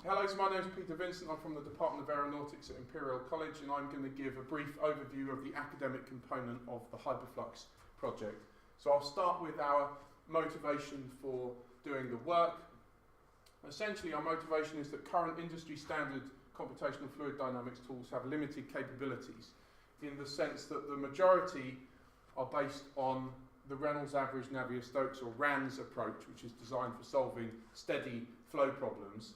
Hello, so my name is Peter Vincent. I'm from the Department of Aeronautics at Imperial College, and I'm going to give a brief overview of the academic component of the Hyperflux project. So I'll start with our motivation for doing the work. Essentially, our motivation is that current industry standard computational fluid dynamics tools have limited capabilities in the sense that the majority are based on the Reynolds average Navier-Stokes or RANS approach, which is designed for solving steady flow problems.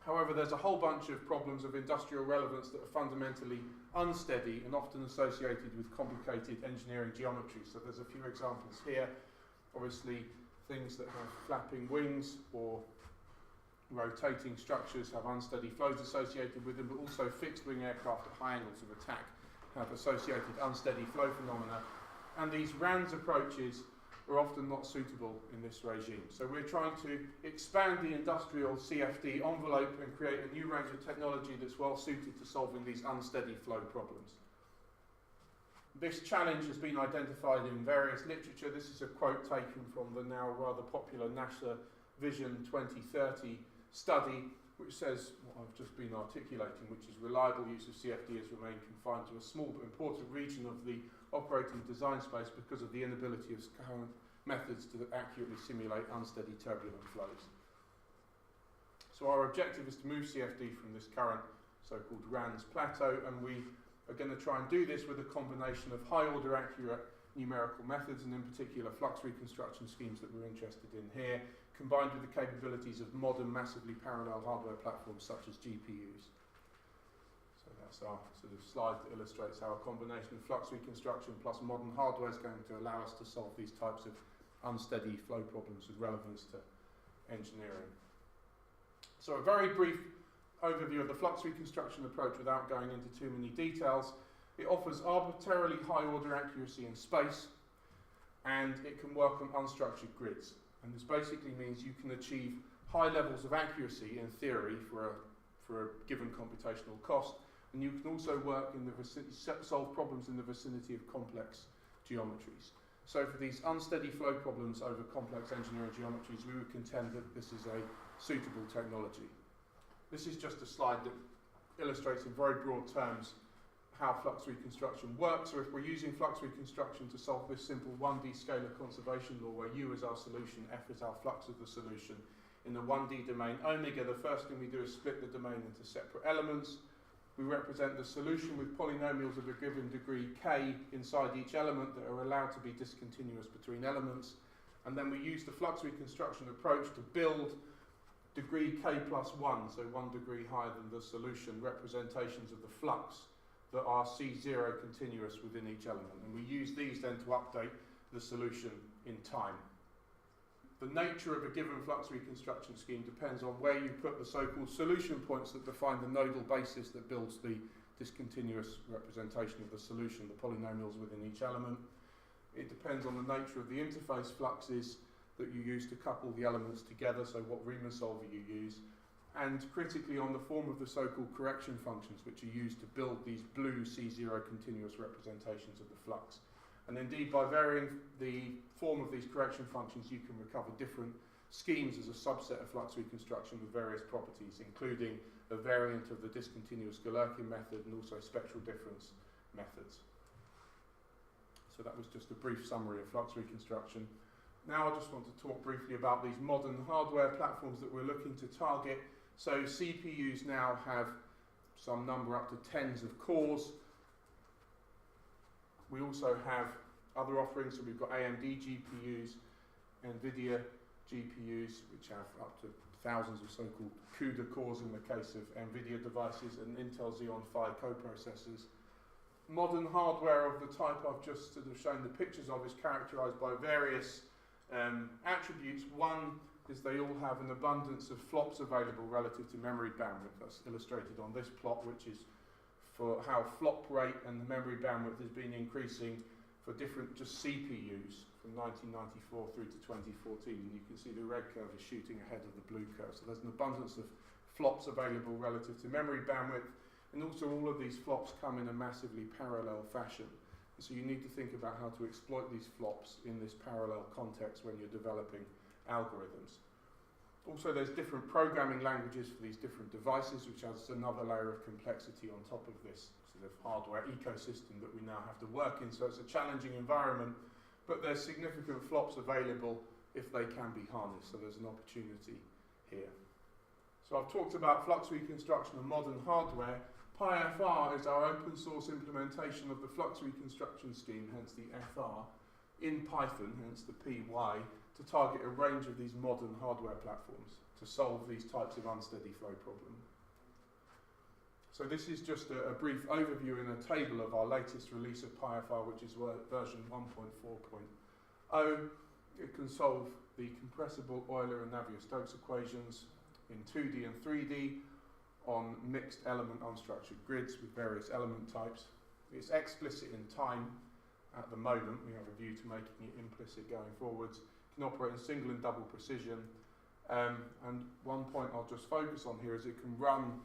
However, there's a whole bunch of problems of industrial relevance that are fundamentally unsteady and often associated with complicated engineering geometry. So there's a few examples here. Obviously, things that have flapping wings or rotating structures have unsteady flows associated with them, but also fixed wing aircraft at high angles of attack have associated unsteady flow phenomena. And these RANS approaches are often not suitable in this regime. So we're trying to expand the industrial CFD envelope and create a new range of technology that's well suited to solving these unsteady flow problems. This challenge has been identified in various literature. This is a quote taken from the now rather popular NASA Vision 2030 study, which says what I've just been articulating, which is reliable use of CFD has remained confined to a small but important region of the operating design space because of the inability of current methods to accurately simulate unsteady turbulent flows. So our objective is to move CFD from this current so-called RANS plateau, and we are going to try and do this with a combination of high-order accurate numerical methods, and in particular flux reconstruction schemes that we're interested in here, combined with the capabilities of modern massively parallel hardware platforms such as GPUs. So that's our sort of slide that illustrates how a combination of flux reconstruction plus modern hardware is going to allow us to solve these types of unsteady flow problems with relevance to engineering. So a very brief overview of the flux reconstruction approach without going into too many details. It offers arbitrarily high order accuracy in space, and it can work on unstructured grids. And this basically means you can achieve high levels of accuracy in theory for a given computational cost, and you can also work in the solve problems in the vicinity of complex geometries. So for these unsteady flow problems over complex engineering geometries, we would contend that this is a suitable technology. This is just a slide that illustrates in very broad terms how flux reconstruction works. So if we're using flux reconstruction to solve this simple 1D scalar conservation law where U is our solution, F is our flux of the solution, in the 1D domain omega, the first thing we do is split the domain into separate elements. We represent the solution with polynomials of a given degree k inside each element that are allowed to be discontinuous between elements. And then we use the flux reconstruction approach to build degree k plus 1, so 1 degree higher than the solution, representations of the flux that are C0 continuous within each element. And we use these then to update the solution in time. The nature of a given flux reconstruction scheme depends on where you put the so-called solution points that define the nodal basis that builds the discontinuous representation of the solution, the polynomials within each element. It depends on the nature of the interface fluxes that you use to couple the elements together, so what Riemann solver you use, and critically on the form of the so-called correction functions which are used to build these blue C0 continuous representations of the flux. And indeed, by varying the form of these correction functions, you can recover different schemes as a subset of flux reconstruction with various properties, including a variant of the discontinuous Galerkin method and also spectral difference methods. So that was just a brief summary of flux reconstruction. Now I just want to talk briefly about these modern hardware platforms that we're looking to target. So CPUs now have some number up to tens of cores. We also have other offerings, so we've got AMD GPUs, NVIDIA GPUs, which have up to thousands of so-called CUDA cores in the case of NVIDIA devices, and Intel Xeon Phi coprocessors. Modern hardware of the type I've just sort of shown the pictures of is characterized by various attributes. One is they all have an abundance of flops available relative to memory bandwidth. That's illustrated on this plot, which is for how flop rate and the memory bandwidth has been increasing for different just CPUs from 1994 through to 2014. And you can see the red curve is shooting ahead of the blue curve. So there's an abundance of flops available relative to memory bandwidth. And also all of these flops come in a massively parallel fashion. And so you need to think about how to exploit these flops in this parallel context when you're developing algorithms. Also, there's different programming languages for these different devices, which adds another layer of complexity on top of this sort of hardware ecosystem that we now have to work in. So it's a challenging environment, but there's significant flops available if they can be harnessed. So there's an opportunity here. So I've talked about flux reconstruction and modern hardware. PyFR is our open source implementation of the flux reconstruction scheme, hence the FR, in Python, hence the PY, to target a range of these modern hardware platforms to solve these types of unsteady flow problems. So this is just a brief overview in a table of our latest release of PyFR, which is version 1.4.0. It can solve the compressible Euler and Navier-Stokes equations in 2D and 3D on mixed element unstructured grids with various element types. It's explicit in time at the moment. We have a view to making it implicit going forwards. Can operate in single and double precision, and one point I'll just focus on here is it can run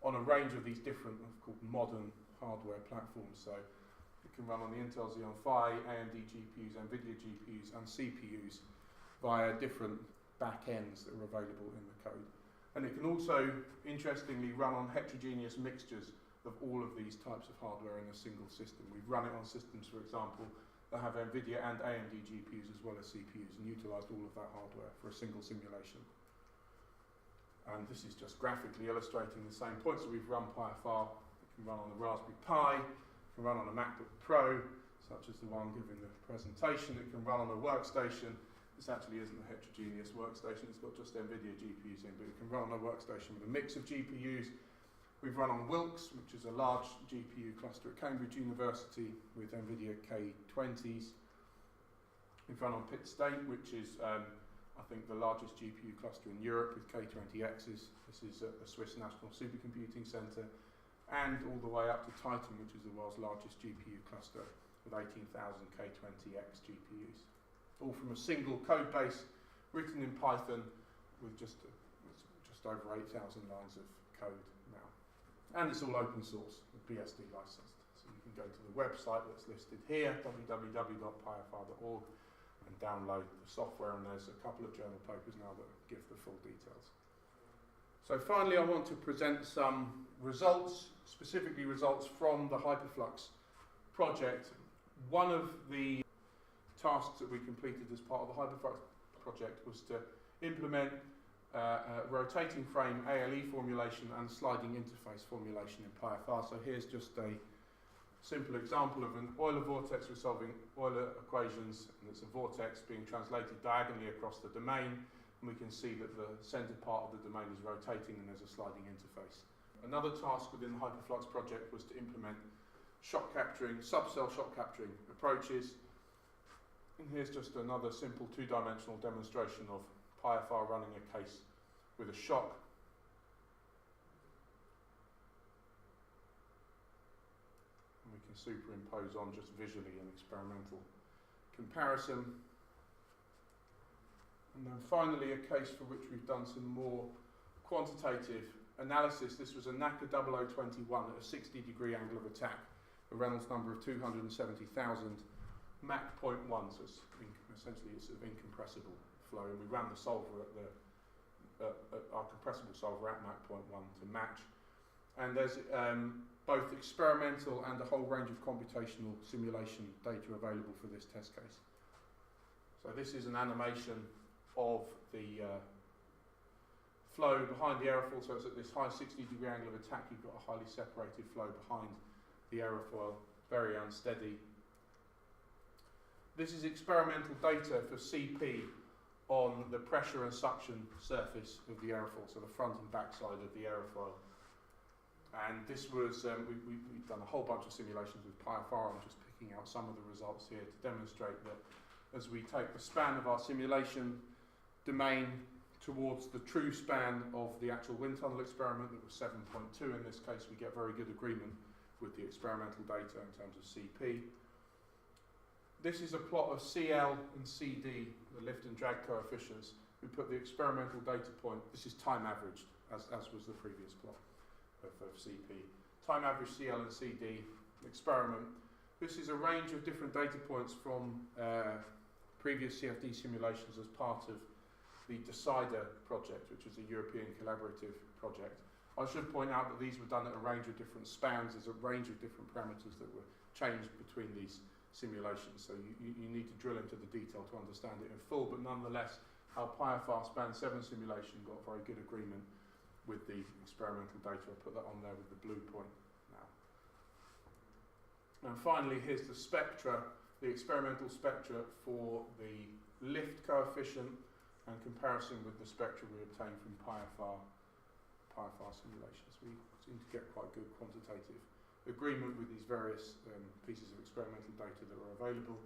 on a range of these different called modern hardware platforms. So it can run on the Intel Xeon Phi, AMD GPUs, NVIDIA GPUs and CPUs via different backends that are available in the code. And it can also, interestingly, run on heterogeneous mixtures of all of these types of hardware in a single system. We've run it on systems, for example, that have NVIDIA and AMD GPUs as well as CPUs, and utilised all of that hardware for a single simulation. And this is just graphically illustrating the same points. So we've run PyFR. It can run on a Raspberry Pi, it can run on a MacBook Pro, such as the one giving the presentation. It can run on a workstation. This actually isn't a heterogeneous workstation, it's got just NVIDIA GPUs in, but it can run on a workstation with a mix of GPUs. We've run on Wilks, which is a large GPU cluster at Cambridge University with NVIDIA K20s. We've run on Pitt State, which is, I think, the largest GPU cluster in Europe with K20Xs. This is at the Swiss National Supercomputing Centre. And all the way up to Titan, which is the world's largest GPU cluster with 18,000 K20X GPUs. All from a single code base written in Python with just over 8,000 lines of code now. And it's all open source, BSD licensed. So you can go to the website that's listed here, www.pyfr.org, and download the software, and there's a couple of journal papers now that give the full details. So finally, I want to present some results, specifically results from the Hyperflux project. One of the tasks that we completed as part of the Hyperflux project was to implement rotating frame ALE formulation and sliding interface formulation in PyFR. So here's just a simple example of an Euler vortex resolving Euler equations, and it's a vortex being translated diagonally across the domain, and we can see that the centre part of the domain is rotating and there's a sliding interface. Another task within the Hyperflux project was to implement shock capturing, subcell shock capturing approaches. And here's just another simple two-dimensional demonstration of PyFR running a case with a shock. And we can superimpose on just visually an experimental comparison. And then finally a case for which we've done some more quantitative analysis. This was a NACA 0021 at a 60-degree angle of attack, a Reynolds number of 270,000. Mach 0.1, so it's essentially it's an incompressible flow, and we ran the solver at our compressible solver at Mach 0.1 to match. And there's both experimental and a whole range of computational simulation data available for this test case. So this is an animation of the flow behind the aerofoil, so it's at this high 60-degree angle of attack. You've got a highly separated flow behind the aerofoil, very unsteady. This is experimental data for CP on the pressure and suction surface of the aerofoil, so the front and back side of the aerofoil. And this was, we've done a whole bunch of simulations with PyFR. I'm just picking out some of the results here to demonstrate that as we take the span of our simulation domain towards the true span of the actual wind tunnel experiment, that was 7.2 in this case, we get very good agreement with the experimental data in terms of CP. This is a plot of CL and CD, the lift and drag coefficients. We put the experimental data point, this is time averaged, as was the previous plot of CP. Time averaged CL and CD experiment. This is a range of different data points from previous CFD simulations as part of the Decider project, which is a European collaborative project. I should point out that these were done at a range of different spans. There's a range of different parameters that were changed between these simulations, so you need to drill into the detail to understand it in full, but nonetheless our PyFR span 7 simulation got very good agreement with the experimental data. I'll put that on there with the blue point now. And finally, here's the spectra, the experimental spectra for the lift coefficient and comparison with the spectra we obtained from PyFR simulations. We seem to get quite good quantitative agreement with these various pieces of experimental data that are available.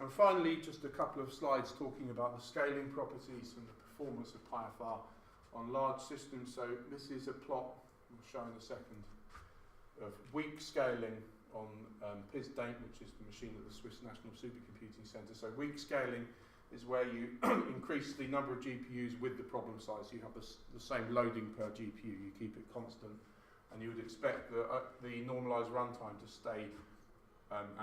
And finally, just a couple of slides talking about the scaling properties and the performance of PyFR on large systems. So this is a plot, I'll show in a second, of weak scaling on PISDANT, which is the machine at the Swiss National Supercomputing Centre. So weak scaling is where you increase the number of GPUs with the problem size. You have the same loading per GPU, you keep it constant, and you would expect the normalised runtime to stay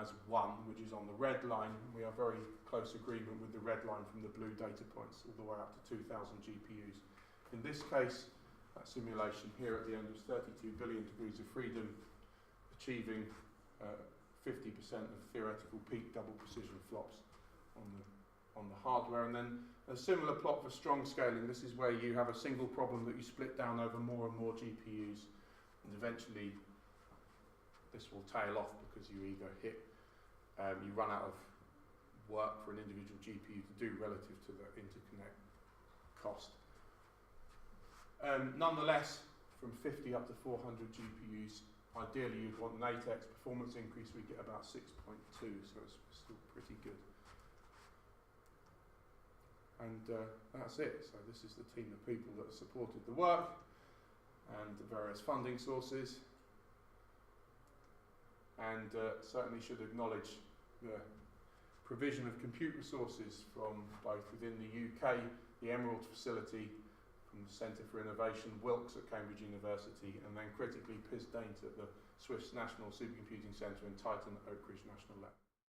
as 1, which is on the red line. We have very close agreement with the red line from the blue data points all the way up to 2,000 GPUs. In this case, that simulation here at the end was 32 billion degrees of freedom, achieving 50% of theoretical peak double precision flops on the hardware. And then a similar plot for strong scaling. This is where you have a single problem that you split down over more and more GPUs, and eventually this will tail off because you either you run out of work for an individual GPU to do relative to the interconnect cost. Nonetheless, from 50 up to 400 GPUs, ideally you'd want an 8x performance increase. We get about 6.2, so it's still pretty good. And that's it. So this is the team of people that supported the work and the various funding sources. And certainly should acknowledge the provision of compute resources from both within the UK, the Emerald facility from the Centre for Innovation, Wilkes at Cambridge University, and then critically PISDANT at the Swiss National Supercomputing Centre and Titan at Oak Ridge National Lab.